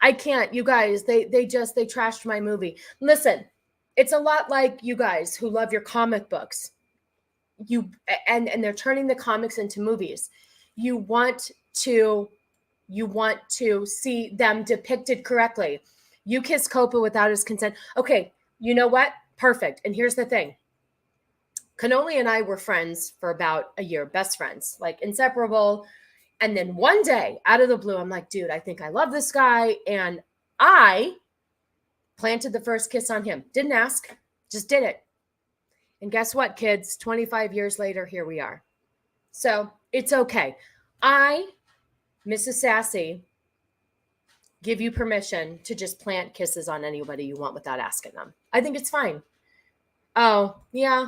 I can't. You guys, they trashed my movie. Listen, it's a lot like you guys who love your comic books. And they're turning the comics into movies. You want to see them depicted correctly. You kissed Copa without his consent. Okay, you know what? Perfect. And here's the thing. Cannoli and I were friends for about a year, best friends, like inseparable. And then one day, out of the blue, I'm like, dude, I think I love this guy. And I planted the first kiss on him. Didn't ask, just did it. And guess what, kids? 25 years later, here we are. So it's okay. I, Mrs. Sassy, give you permission to just plant kisses on anybody you want without asking them. I think it's fine. Oh, yeah.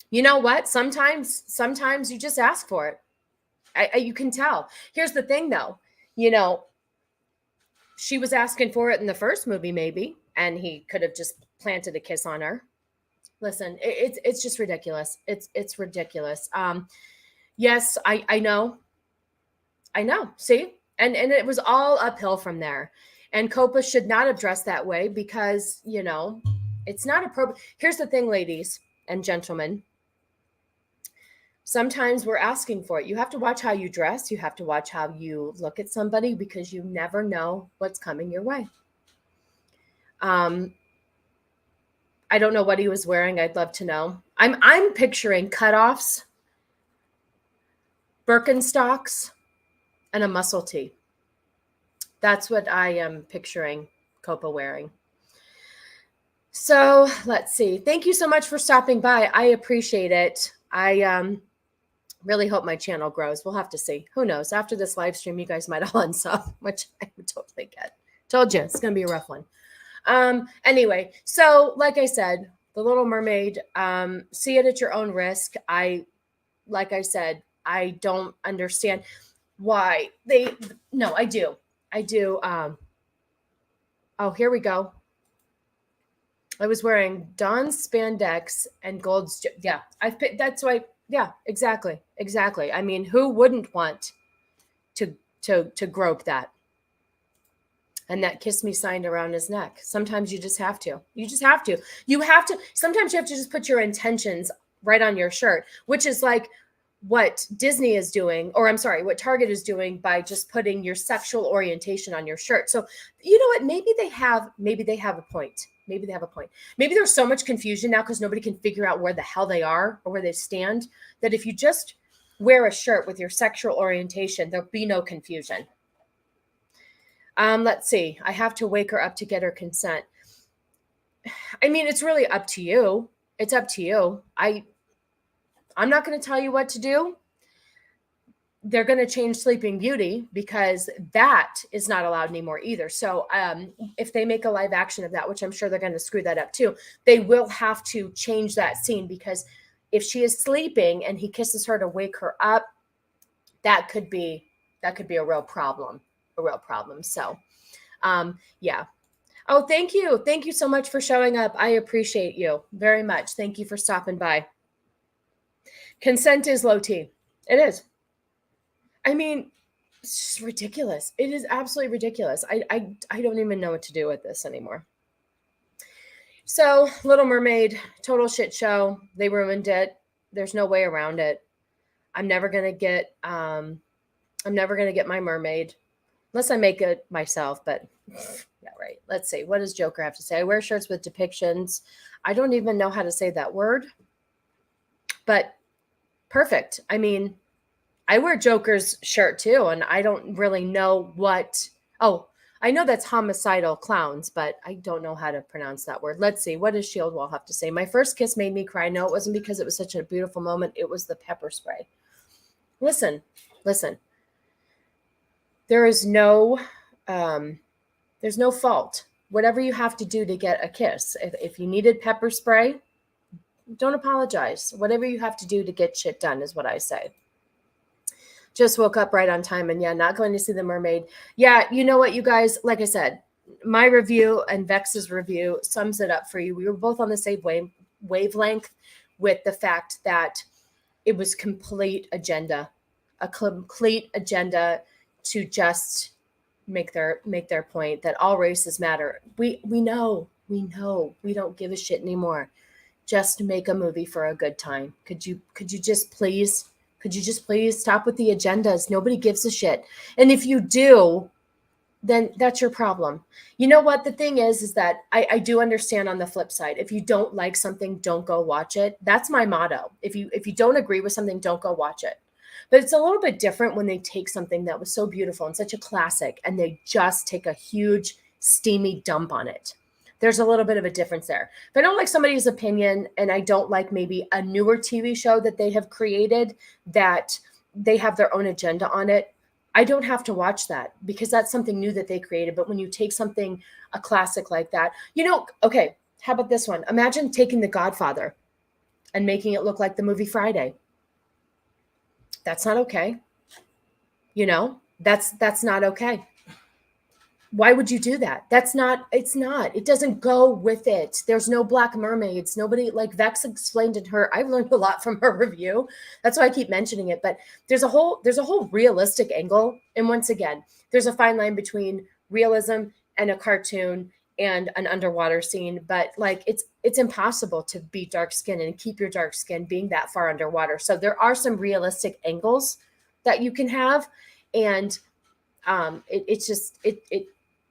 You know what? Sometimes you just ask for it. You can tell. Here's the thing, though. She was asking for it in the first movie, maybe, and he could have just planted a kiss on her. Listen, it's just ridiculous. It's ridiculous. Yes, I know. See, and it was all uphill from there. And Copa should not have dressed that way because it's not appropriate. Here's the thing, ladies and gentlemen. Sometimes we're asking for it. You have to watch how you dress. You have to watch how you look at somebody because you never know what's coming your way. I don't know what he was wearing. I'd love to know. I'm picturing cutoffs, Birkenstocks, and a muscle tee. That's what I am picturing Copa wearing. So let's see. Thank you so much for stopping by. I appreciate it. I really hope my channel grows. We'll have to see. Who knows? After this live stream, you guys might all unsub, which I would totally get. Told you, it's going to be a rough one. Anyway, so like I said, The Little Mermaid, see it at your own risk. Like I said, I don't understand why I do. Oh, here we go. I was wearing Dawn's spandex and gold's. Yeah, that's why. Yeah, exactly. I mean, who wouldn't want to grope that? And that kiss me sign around his neck. Sometimes you just have to. Sometimes you have to just put your intentions right on your shirt, which is like what Disney is doing, or I'm sorry, what Target is doing by just putting your sexual orientation on your shirt. So you know what? Maybe they have a point. Maybe there's so much confusion now because nobody can figure out where the hell they are or where they stand, that if you just wear a shirt with your sexual orientation, there'll be no confusion. Let's see. I have to wake her up to get her consent. I mean, it's really up to you. It's up to you. I'm not going to tell you what to do. They're going to change Sleeping Beauty because that is not allowed anymore either. So if they make a live action of that, which I'm sure they're going to screw that up too, they will have to change that scene, because if she is sleeping and he kisses her to wake her up, that could be a real problem. So yeah. Oh, thank you. Thank you so much for showing up. I appreciate you very much. Thank you for stopping by. Consent is low T. It is. I mean, it's just ridiculous. It is absolutely ridiculous. I don't even know what to do with this anymore. So, Little Mermaid, total shit show. They ruined it. There's no way around it. I'm never gonna get my mermaid unless I make it myself. But yeah, right. Let's see. What does Joker have to say? I wear shirts with depictions. I don't even know how to say that word. But perfect. I mean, I wear Joker's shirt too, and I don't really know what. Oh, I know that's homicidal clowns, but I don't know how to pronounce that word. Let's see. What does Shieldwall have to say? My first kiss made me cry. No, it wasn't because it was such a beautiful moment. It was the pepper spray. Listen. There is no fault. Whatever you have to do to get a kiss. If you needed pepper spray, don't apologize. Whatever you have to do to get shit done is what I say. Just woke up right on time, and yeah, not going to see The Mermaid. Yeah, you know what, you guys, like I said, my review and Vex's review sums it up for you. We were both on the same wavelength with the fact that it was a complete agenda to just make their point that all races matter. We know, we don't give a shit anymore. Just make a movie for a good time. Could you just please stop with the agendas? Nobody gives a shit. And if you do, then that's your problem. You know what? The thing is that I do understand on the flip side. If you don't like something, don't go watch it. That's my motto. If you don't agree with something, don't go watch it. But it's a little bit different when they take something that was so beautiful and such a classic, and they just take a huge steamy dump on it. There's a little bit of a difference there. If I don't like somebody's opinion, and I don't like maybe a newer TV show that they have created that they have their own agenda on it, I don't have to watch that because that's something new that they created. But when you take a classic like that, okay, how about this one? Imagine taking The Godfather and making it look like the movie Friday. That's not okay. That's not okay. Why would you do that? It doesn't go with it. There's no black mermaids. Nobody, like Vex explained in her, I've learned a lot from her review. That's why I keep mentioning it. But there's a whole realistic angle. And once again, there's a fine line between realism and a cartoon and an underwater scene. But like, it's impossible to be dark skinned and keep your dark skin being that far underwater. So there are some realistic angles that you can have. And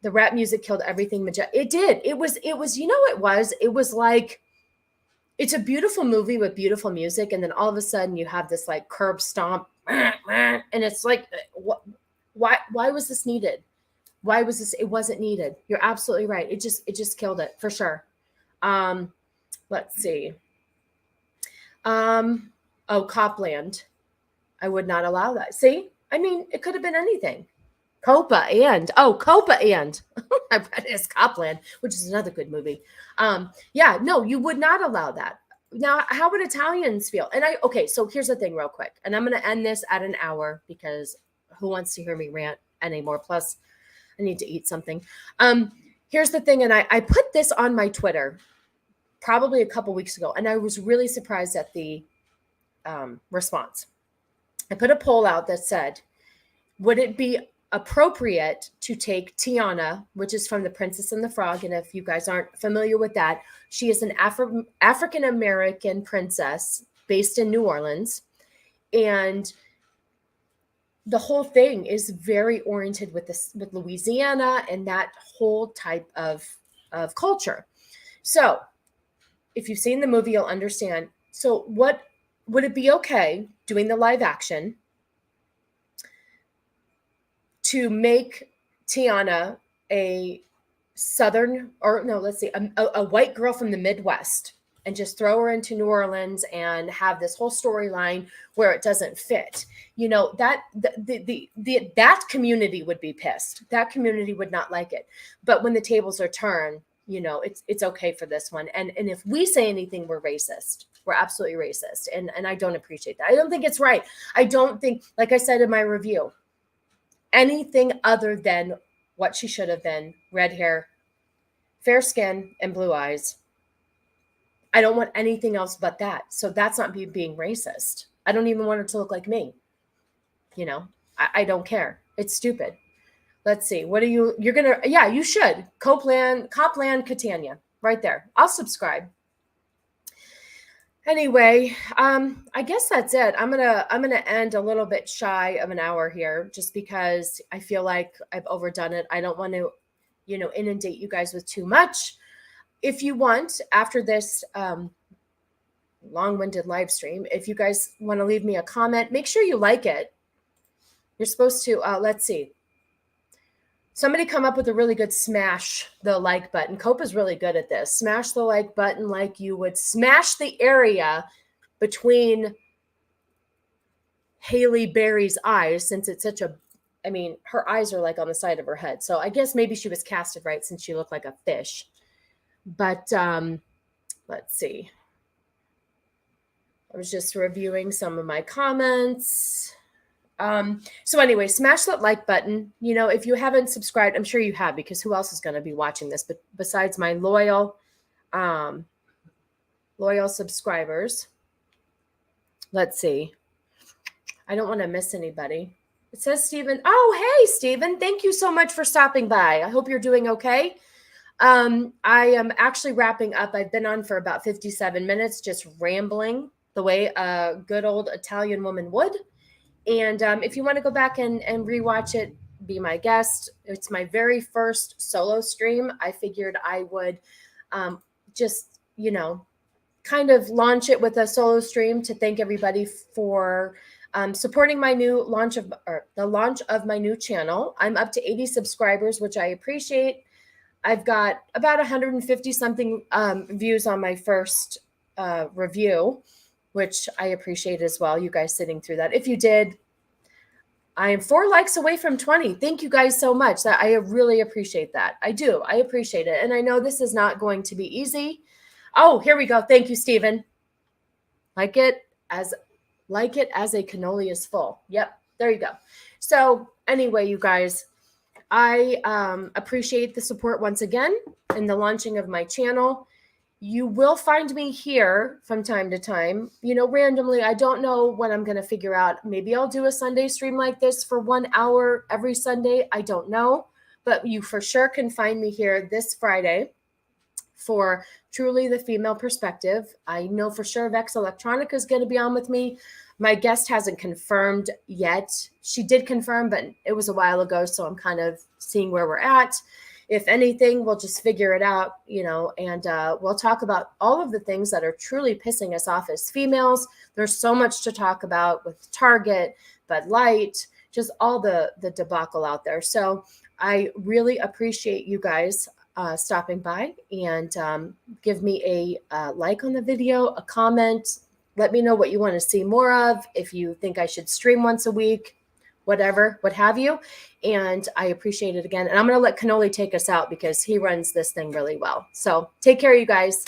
the rap music killed everything. It did. It was, it was like, it's a beautiful movie with beautiful music. And then all of a sudden you have this like curb stomp and it's like, why was this needed? Why was this? It wasn't needed. You're absolutely right. It just killed it for sure. Let's see. Copland. I would not allow that. See, I mean, it could have been anything. Copa and I read it as Copland, which is another good movie. Yeah, no, you would not allow that. Now, how would Italians feel? Okay, so here's the thing real quick. And I'm going to end this at an hour because who wants to hear me rant anymore? Plus, I need to eat something. Here's the thing. And I put this on my Twitter probably a couple weeks ago, and I was really surprised at the response. I put a poll out that said, would it be appropriate to take Tiana, which is from The Princess and the Frog? And if you guys aren't familiar with that, she is an African-American princess based in New Orleans. And the whole thing is very oriented with Louisiana and that whole type of culture. So if you've seen the movie, you'll understand. So would it be okay doing the live action to make Tiana a Southern, or no, let's see, a white girl from the Midwest, and just throw her into New Orleans and have this whole storyline where it doesn't fit. You know, that that community would be pissed. That community would not like it. But when the tables are turned, you know, it's okay for this one. And if we say anything, we're racist. We're absolutely racist. And I don't appreciate that. I don't think it's right. I don't think, like I said in my review, anything other than what she should have been: red hair, fair skin, and blue eyes. I don't want anything else but that. So that's not being racist. I don't even want her to look like me. You know, I don't care. It's stupid. Let's see. What are you're going to, yeah, you should. Copland, Catania, right there. I'll subscribe. Anyway, I guess that's it. I'm gonna end a little bit shy of an hour here, just because I feel like I've overdone it. I don't want to, you know, inundate you guys with too much. If you want, after this long-winded live stream, if you guys want to leave me a comment, make sure you like it. You're supposed to, let's see. Somebody come up with a really good smash the like button. Copa's really good at this. Smash the like button like you would smash the area between Haley Berry's eyes, since it's such a, I mean, her eyes are like on the side of her head. So I guess maybe she was casted right since she looked like a fish. But let's see. I was just reviewing some of my comments. So anyway, smash that like button. You know, if you haven't subscribed, I'm sure you have, because who else is going to be watching this? But besides my loyal subscribers, let's see. I don't want to miss anybody. It says Stephen. Oh, hey, Stephen. Thank you so much for stopping by. I hope you're doing okay. I am actually wrapping up. I've been on for about 57 minutes, just rambling the way a good old Italian woman would. And if you want to go back and rewatch it, be my guest. It's my very first solo stream. I figured I would just, you know, kind of launch it with a solo stream to thank everybody for supporting my new launch of, or the launch of my new channel. I'm up to 80 subscribers, which I appreciate. I've got about 150 something views on my first review, which I appreciate as well. You guys sitting through that. If you did, I am 4 likes away from 20. Thank you guys so much. That I really appreciate that. I do. I appreciate it. And I know this is not going to be easy. Oh, here we go. Thank you, Stephen. Like it as a cannoli is full. Yep. There you go. So anyway, you guys, I appreciate the support once again in the launching of my channel. You will find me here from time to time, you know, randomly. I don't know when I'm going to figure out. Maybe I'll do a Sunday stream like this for 1 hour every Sunday. I don't know, but you for sure can find me here this Friday for Truly the Female Perspective. I know for sure Vex Electronica is going to be on with me. My guest hasn't confirmed yet. She did confirm, but it was a while ago, so I'm kind of seeing where we're at. If anything, we'll just figure it out, you know, and we'll talk about all of the things that are truly pissing us off as females. There's so much to talk about with Target, Bud Light, just all the debacle out there. So I really appreciate you guys stopping by, and give me a like on the video, a comment. Let me know what you want to see more of. If you think I should stream once a week, whatever, what have you. And I appreciate it again. And I'm going to let Cannoli take us out because he runs this thing really well. So take care, you guys.